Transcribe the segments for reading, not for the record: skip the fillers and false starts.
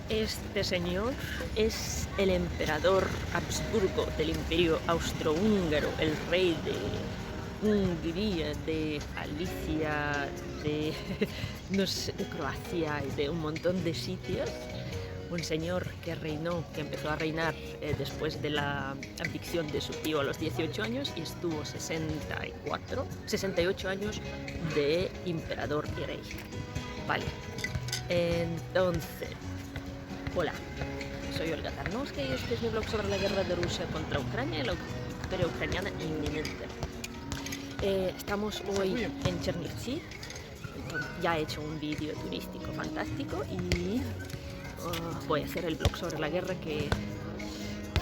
Este señor es el emperador Habsburgo del Imperio Austrohúngaro, el rey de Hungría, de Galicia, de, no sé, de Croacia y de un montón de sitios. Un señor que empezó a reinar después de la abdicación de su tío a los 18 años y estuvo 68 años de emperador y rey. Vale, entonces, hola, soy Olga Tarnowska y este es mi blog sobre la guerra de Rusia contra Ucrania y la victoria ucraniana inminente. Estamos hoy en Chernivtsi. Ya he hecho un vídeo turístico fantástico y voy a hacer el blog sobre la guerra que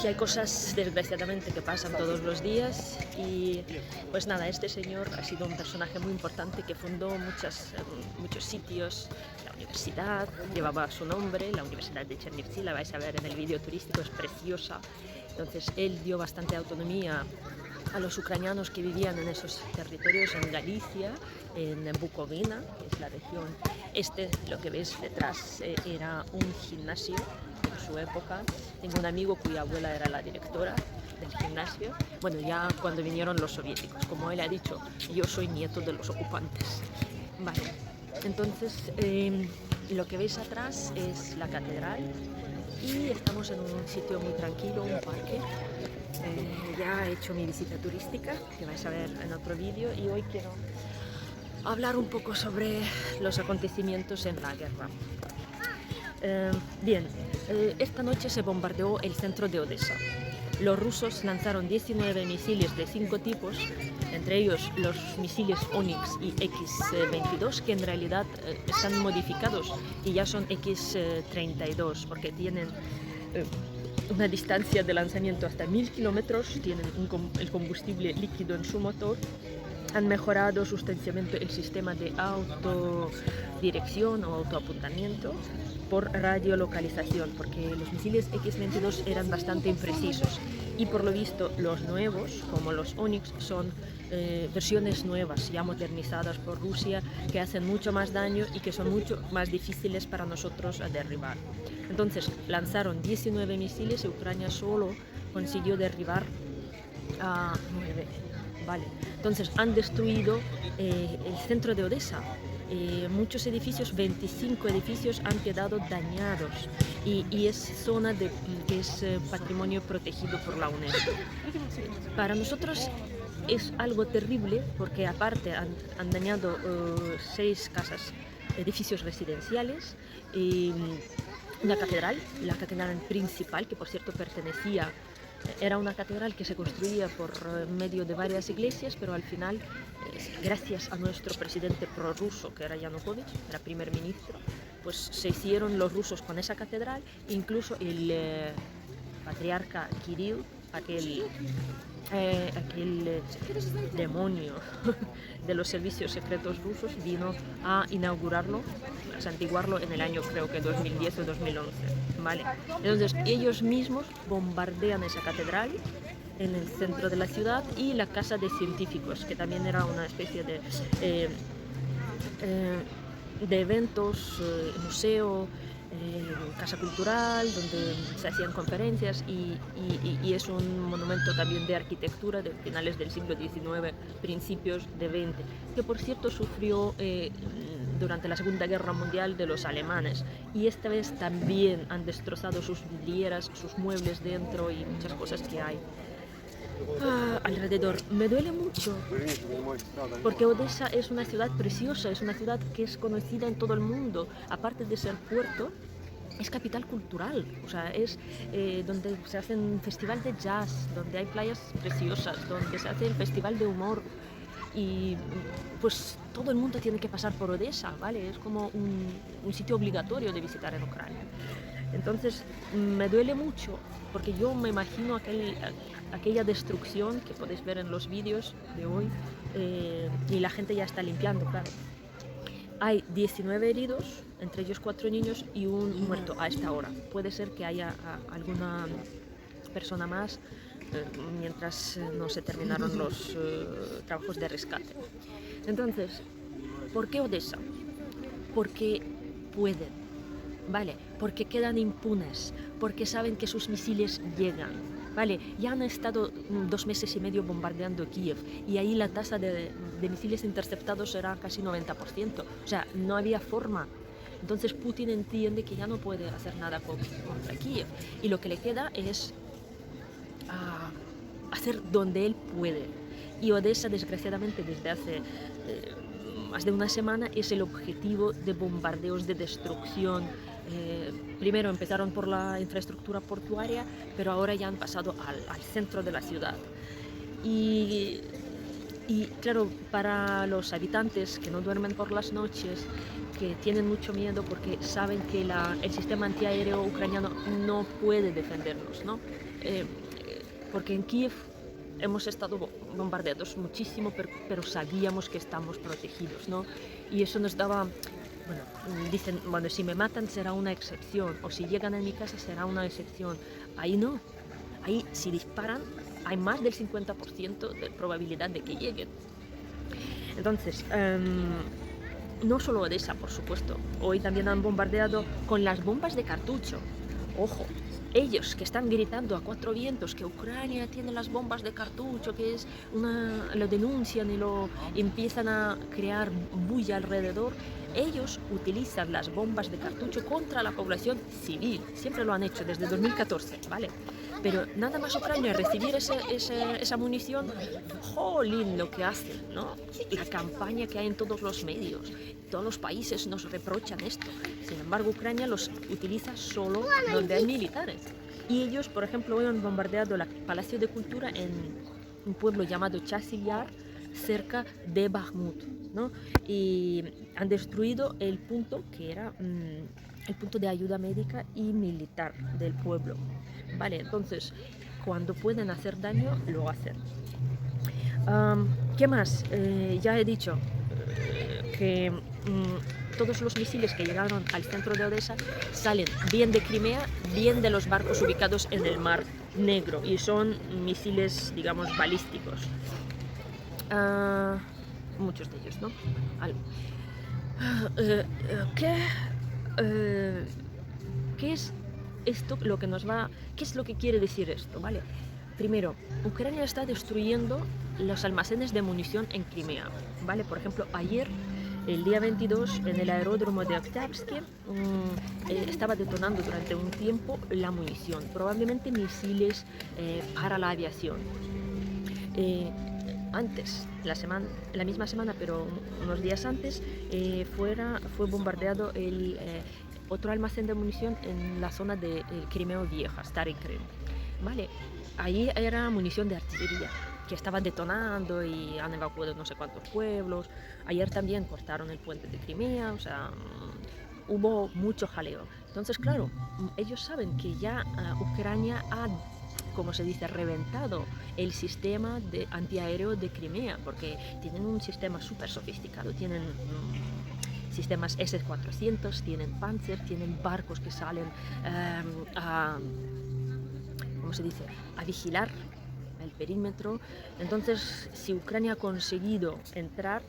hay cosas desgraciadamente que pasan todos los días y pues nada, este señor ha sido un personaje muy importante que fundó muchos sitios. La universidad llevaba su nombre, la Universidad de Chernivtsi, la vais a ver en el vídeo turístico, es preciosa. Entonces él dio bastante autonomía a los ucranianos que vivían en esos territorios, en Galicia, en Bukovina, que es la región. Lo que ves detrás, era un gimnasio en su época. Tengo un amigo cuya abuela era la directora del gimnasio. Bueno, ya cuando vinieron los soviéticos, como él ha dicho, yo soy nieto de los ocupantes. Vale, entonces lo que veis atrás es la catedral y estamos en un sitio muy tranquilo, un parque. Ya he hecho mi visita turística, que vais a ver en otro vídeo, y hoy quiero hablar un poco sobre los acontecimientos en la guerra. Esta noche se bombardeó el centro de Odessa. Los rusos lanzaron 19 misiles de 5 tipos, entre ellos los misiles Onyx y X-22, que en realidad están modificados y ya son X-32, porque tienen una distancia de lanzamiento hasta 1000 kilómetros, tienen el combustible líquido en su motor. Han mejorado sustancialmente el sistema de autodirección o autoapuntamiento por radiolocalización, porque los misiles X-22 eran bastante imprecisos y por lo visto los nuevos, como los Onyx, son versiones nuevas, ya modernizadas por Rusia, que hacen mucho más daño y que son mucho más difíciles para nosotros derribar. Entonces lanzaron 19 misiles y Ucrania solo consiguió derribar a 9. Vale. Entonces han destruido el centro de Odessa. Muchos edificios, 25 edificios han quedado dañados y es zona que es patrimonio protegido por la UNESCO. Para nosotros es algo terrible porque aparte han dañado 6 casas, edificios residenciales, una catedral, la catedral principal, que por cierto era una catedral que se construía por medio de varias iglesias, pero al final, gracias a nuestro presidente prorruso, que era Yanukovych, era primer ministro, pues se hicieron los rusos con esa catedral. Incluso el patriarca Kirill, aquel demonio de los servicios secretos rusos, vino a inaugurarlo, a santiguarlo en el año creo que 2010 o 2011. ¿Vale? Entonces ellos mismos bombardean esa catedral en el centro de la ciudad y la casa de científicos, que también era una especie de eventos, museo, casa cultural, donde se hacían conferencias y es un monumento también de arquitectura de finales del siglo XIX, principios de XX, que por cierto sufrió durante la Segunda Guerra Mundial de los alemanes, y esta vez también han destrozado sus vidrieras, sus muebles dentro y muchas cosas que hay alrededor. Me duele mucho porque Odessa es una ciudad preciosa, es una ciudad que es conocida en todo el mundo. Aparte de ser puerto, es capital cultural, o sea, es donde se hace un festival de jazz, donde hay playas preciosas, donde se hace el festival de humor, y pues todo el mundo tiene que pasar por Odessa, ¿vale? Es como un sitio obligatorio de visitar en Ucrania. Entonces me duele mucho porque yo me imagino aquella destrucción que podéis ver en los vídeos de hoy, y la gente ya está limpiando, claro. Hay 19 heridos, entre ellos 4 niños y un muerto a esta hora. Puede ser que haya alguna persona más mientras no se terminaron los trabajos de rescate. Entonces, ¿por qué Odessa? Porque pueden. ¿vale? Porque quedan impunes, porque saben que sus misiles llegan, ¿vale? Ya han estado 2 meses y medio bombardeando Kiev y ahí la tasa de misiles interceptados era casi 90%, o sea, no había forma. Entonces Putin entiende que ya no puede hacer nada contra Kiev y lo que le queda es hacer donde él puede. Y Odessa, desgraciadamente, desde hace más de una semana es el objetivo de bombardeos, de destrucción. Primero empezaron por la infraestructura portuaria, pero ahora ya han pasado al centro de la ciudad. Y claro, para los habitantes que no duermen por las noches, que tienen mucho miedo porque saben que el sistema antiaéreo ucraniano no puede defendernos, ¿no? Porque en Kiev hemos estado bombardeados muchísimo, pero sabíamos que estamos protegidos, ¿no? Y eso nos daba, bueno, dicen, bueno, si me matan será una excepción, o si llegan a mi casa será una excepción. Ahí no, ahí si disparan hay más del 50% de probabilidad de que lleguen. Entonces, no solo Odessa, por supuesto, hoy también han bombardeado con las bombas de cartucho. Ojo, ellos que están gritando a cuatro vientos que Ucrania tiene las bombas de cartucho, que es lo denuncian y lo empiezan a crear bulla alrededor, ellos utilizan las bombas de cartucho contra la población civil, siempre lo han hecho desde 2014, ¿vale? Pero nada más Ucrania recibir esa munición, jolín lo que hacen, ¿no? La campaña que hay en todos los medios, todos los países nos reprochan esto. Sin embargo, Ucrania los utiliza solo donde hay militares. Y ellos, por ejemplo, hoy han bombardeado el Palacio de Cultura en un pueblo llamado Chasiv Yar, cerca de Bakhmut, ¿no? Y han destruido el punto que era el punto de ayuda médica y militar del pueblo. Vale, entonces, cuando pueden hacer daño, lo hacen. ¿Qué más? Ya he dicho que todos los misiles que llegaron al centro de Odessa salen bien de Crimea, bien de los barcos ubicados en el Mar Negro y son misiles, digamos, balísticos. Muchos de ellos, ¿no? ¿Qué es esto lo que nos va? ¿Qué es lo que quiere decir esto? ¿Vale? Primero, Ucrania está destruyendo los almacenes de munición en Crimea, ¿vale? Por ejemplo, ayer, el día 22, en el aeródromo de Oktябrьsk, estaba detonando durante un tiempo la munición, probablemente misiles para la aviación. Antes, la misma semana, pero unos días antes, fue bombardeado otro almacén de munición en la zona de Crimea Vieja, Stary Krym. Vale, ahí era munición de artillería que estaban detonando y han evacuado no sé cuántos pueblos. Ayer también cortaron el puente de Crimea, o sea, hubo mucho jaleo. Entonces, claro, ellos saben que ya Ucrania ha, como se dice, reventado el sistema de antiaéreo de Crimea, porque tienen un sistema súper sofisticado, tienen sistemas S-400, tienen Panzer, tienen barcos que salen ¿cómo se dice?, a vigilar el perímetro. Entonces, si Ucrania ha conseguido entrar,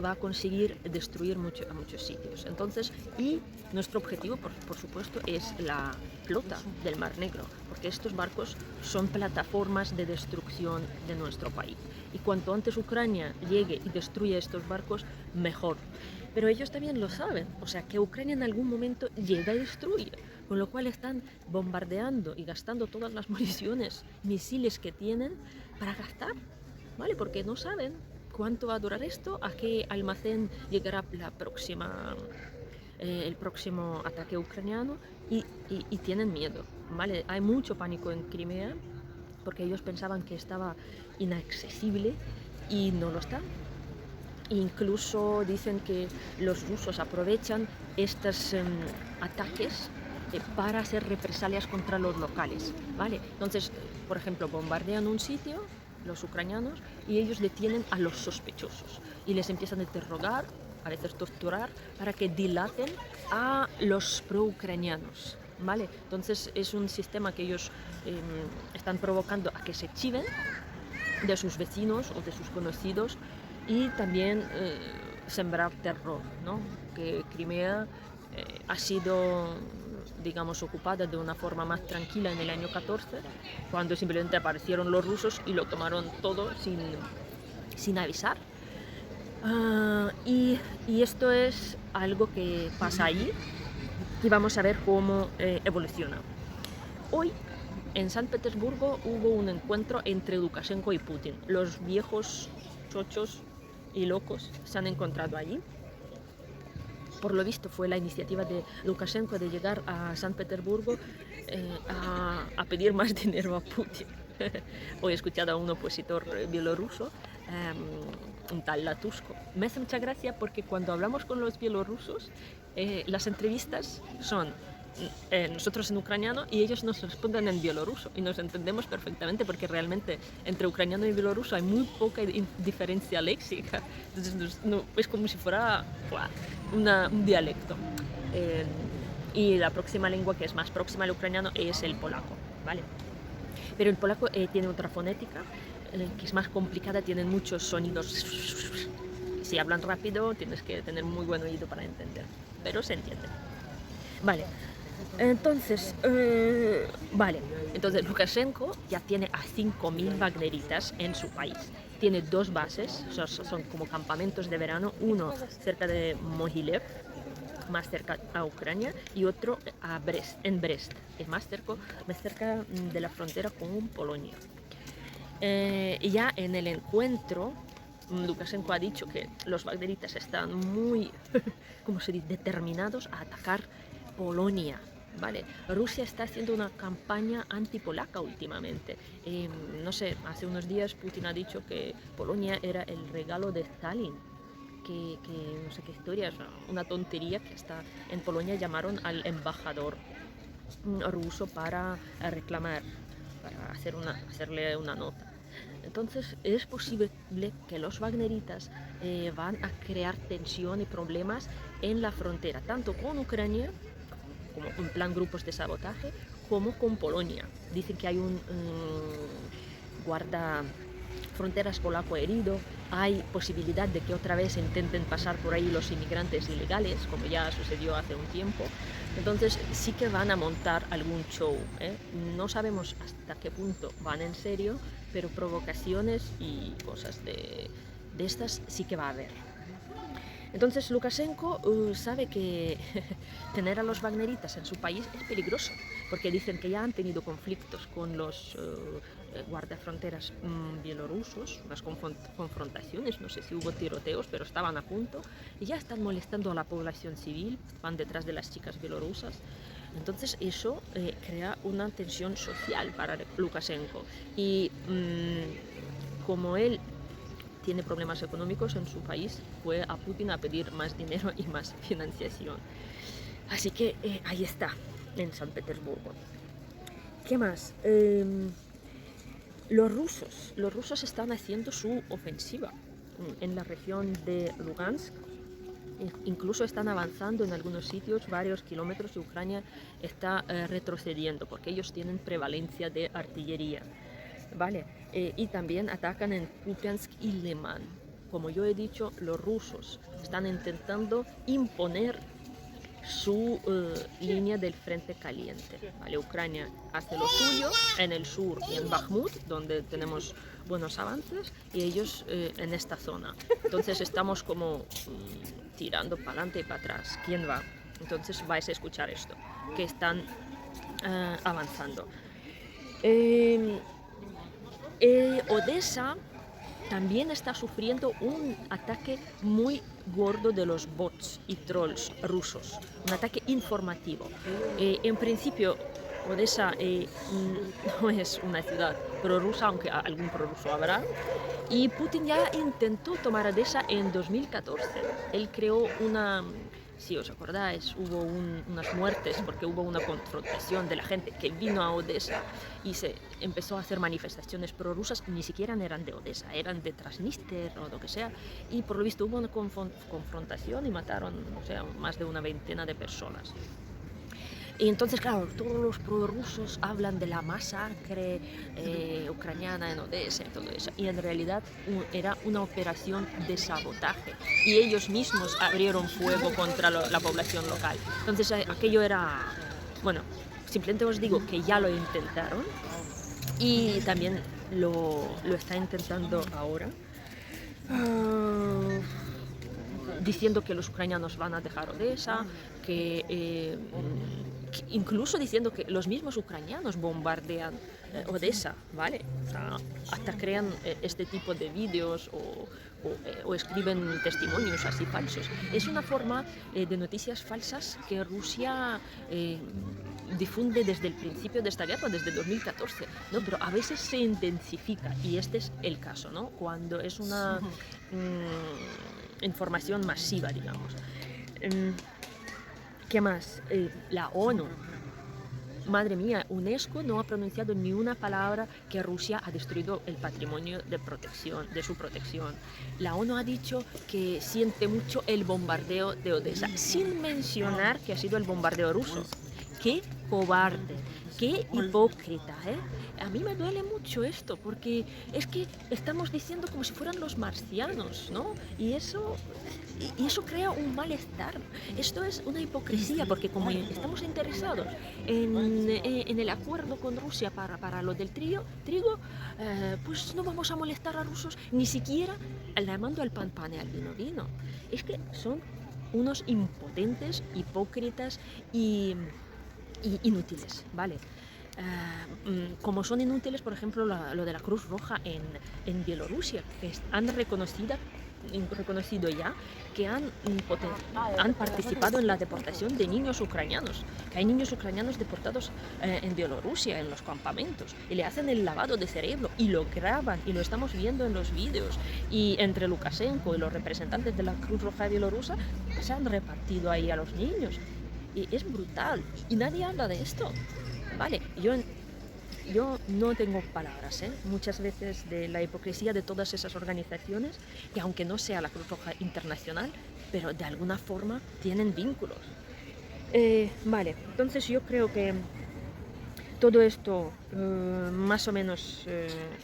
va a conseguir destruir a muchos sitios. Entonces, y nuestro objetivo, por supuesto, es la flota del Mar Negro, porque estos barcos son plataformas de destrucción de nuestro país. Y cuanto antes Ucrania llegue y destruya estos barcos, mejor. Pero ellos también lo saben, o sea, que Ucrania en algún momento llega y destruye, con lo cual están bombardeando y gastando todas las municiones, misiles que tienen para gastar, ¿vale? Porque no saben cuánto va a durar esto, a qué almacén llegará el próximo ataque ucraniano y tienen miedo, ¿vale? Hay mucho pánico en Crimea porque ellos pensaban que estaba inaccesible y no lo está. Incluso dicen que los rusos aprovechan estos ataques para hacer represalias contra los locales, ¿vale? Entonces, por ejemplo, bombardean un sitio, los ucranianos, y ellos detienen a los sospechosos y les empiezan a interrogar, a veces torturar, para que dilaten a los pro-ucranianos, ¿vale? Entonces es un sistema que ellos están provocando a que se chiven de sus vecinos o de sus conocidos y también sembrar terror, ¿no? Que Crimea ha sido digamos, ocupada de una forma más tranquila en el año 14, cuando simplemente aparecieron los rusos y lo tomaron todo sin avisar. Y esto es algo que pasa allí y vamos a ver cómo evoluciona. Hoy en San Petersburgo hubo un encuentro entre Lukashenko y Putin. Los viejos chochos y locos se han encontrado allí. Por lo visto fue la iniciativa de Lukashenko de llegar a San Petersburgo a pedir más dinero a Putin. Hoy he escuchado a un opositor bielorruso, un tal Latushko. Me hace mucha gracia porque cuando hablamos con los bielorrusos, las entrevistas son nosotros en ucraniano y ellos nos responden en bielorruso y nos entendemos perfectamente porque realmente entre ucraniano y bielorruso hay muy poca diferencia léxica. Entonces es como si fuera un dialecto. Y la próxima lengua que es más próxima al ucraniano es el polaco, ¿vale? Pero el polaco tiene otra fonética que es más complicada, tienen muchos sonidos. Si hablan rápido tienes que tener muy buen oído para entender, pero se entiende. Vale, entonces Lukashenko ya tiene a 5.000 wagneritas en su país. Tiene 2 bases, son como campamentos de verano, uno cerca de Mohilev, más cerca a Ucrania, y otro en Brest, es más cerca de la frontera con Polonia. Y ya en el encuentro, Lukashenko ha dicho que los wagneritas están muy, como se dice, determinados a atacar Polonia. Vale, Rusia está haciendo una campaña antipolaca últimamente. No sé, hace unos días Putin ha dicho que Polonia era el regalo de Stalin. Que no sé qué historia, es una tontería que hasta en Polonia llamaron al embajador ruso para reclamar, para hacerle una nota. Entonces es posible que los wagneritas van a crear tensión y problemas en la frontera, tanto con Ucrania, como en plan grupos de sabotaje, como con Polonia. Dicen que hay un guarda fronteras polaco herido, hay posibilidad de que otra vez intenten pasar por ahí los inmigrantes ilegales, como ya sucedió hace un tiempo. Entonces sí que van a montar algún show, ¿eh? No sabemos hasta qué punto van en serio, pero provocaciones y cosas de estas sí que va a haber. Entonces Lukashenko sabe que tener a los wagneritas en su país es peligroso, porque dicen que ya han tenido conflictos con los guardafronteras bielorrusos, unas confrontaciones, no sé si hubo tiroteos, pero estaban a punto, y ya están molestando a la población civil, van detrás de las chicas bielorrusas. Entonces eso crea una tensión social para Lukashenko, y como él tiene problemas económicos en su país, fue a Putin a pedir más dinero y más financiación. Así que ahí está, en San Petersburgo. ¿Qué más? Los rusos están haciendo su ofensiva en la región de Lugansk. Incluso están avanzando en algunos sitios, varios kilómetros, y Ucrania está retrocediendo porque ellos tienen prevalencia de artillería. Vale, y también atacan en Kupiansk y Liman. Como yo he dicho, los rusos están intentando imponer su línea del frente caliente. Vale, Ucrania hace lo suyo en el sur y en Bakhmut, donde tenemos buenos avances, y ellos en esta zona. Entonces estamos como tirando para adelante y para atrás. ¿Quién va? Entonces vais a escuchar esto, que están avanzando. Odessa también está sufriendo un ataque muy gordo de los bots y trolls rusos, un ataque informativo. En principio, Odessa no es una ciudad prorrusa, aunque algún prorruso habrá, y Putin ya intentó tomar Odessa en 2014. Él creó si os acordáis, hubo unas muertes porque hubo una confrontación de la gente que vino a Odessa y se empezó a hacer manifestaciones prorrusas, ni siquiera eran de Odessa, eran de Transnistria o lo que sea, y por lo visto hubo una confrontación y mataron, más de una veintena de personas. Y entonces, claro, todos los prorrusos hablan de la masacre ucraniana en Odessa y todo eso. Y en realidad era una operación de sabotaje. Y ellos mismos abrieron fuego contra la población local. Entonces aquello era Bueno, simplemente os digo que ya lo intentaron y también lo está intentando ahora. Ah, diciendo que los ucranianos van a dejar Odessa, que incluso diciendo que los mismos ucranianos bombardean Odessa, ¿vale? O sea, hasta crean este tipo de vídeos o escriben testimonios así falsos. Es una forma de noticias falsas que Rusia difunde desde el principio de esta guerra, desde 2014, ¿no? Pero a veces se intensifica y este es el caso, ¿no? Cuando es una información masiva, digamos. ¿Qué más? La ONU. Madre mía, UNESCO no ha pronunciado ni una palabra que Rusia ha destruido el patrimonio de protección, de su protección. La ONU ha dicho que siente mucho el bombardeo de Odessa, sin mencionar que ha sido el bombardeo ruso. ¡Qué cobarde! ¡Qué hipócrita! A mí me duele mucho esto, porque es que estamos diciendo como si fueran los marcianos, ¿no? Y eso crea un malestar. Esto es una hipocresía, porque como estamos interesados en el acuerdo con Rusia para lo del trigo, pues no vamos a molestar a rusos, ni siquiera llamando al pan pan y al vino vino. Es que son unos impotentes, hipócritas y inútiles, ¿vale? Como son inútiles, por ejemplo, lo de la Cruz Roja en Bielorrusia, que han reconocido ya que han participado en la deportación de niños ucranianos, que hay niños ucranianos deportados en Bielorrusia, en los campamentos, y le hacen el lavado de cerebro y lo graban y lo estamos viendo en los vídeos, y entre Lukashenko y los representantes de la Cruz Roja bielorrusa se han repartido ahí a los niños. Y es brutal, y nadie habla de esto. Vale, yo no tengo palabras, muchas veces de la hipocresía de todas esas organizaciones, que aunque no sea la Cruz Roja Internacional, pero de alguna forma tienen vínculos. Vale, entonces yo creo que todo esto, más o menos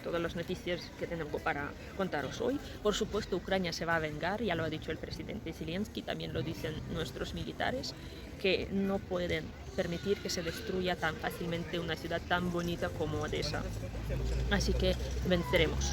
todas las noticias que tengo para contaros hoy. Por supuesto, Ucrania se va a vengar, ya lo ha dicho el presidente Zelensky, también lo dicen nuestros militares, que no pueden permitir que se destruya tan fácilmente una ciudad tan bonita como Odessa. Así que venceremos.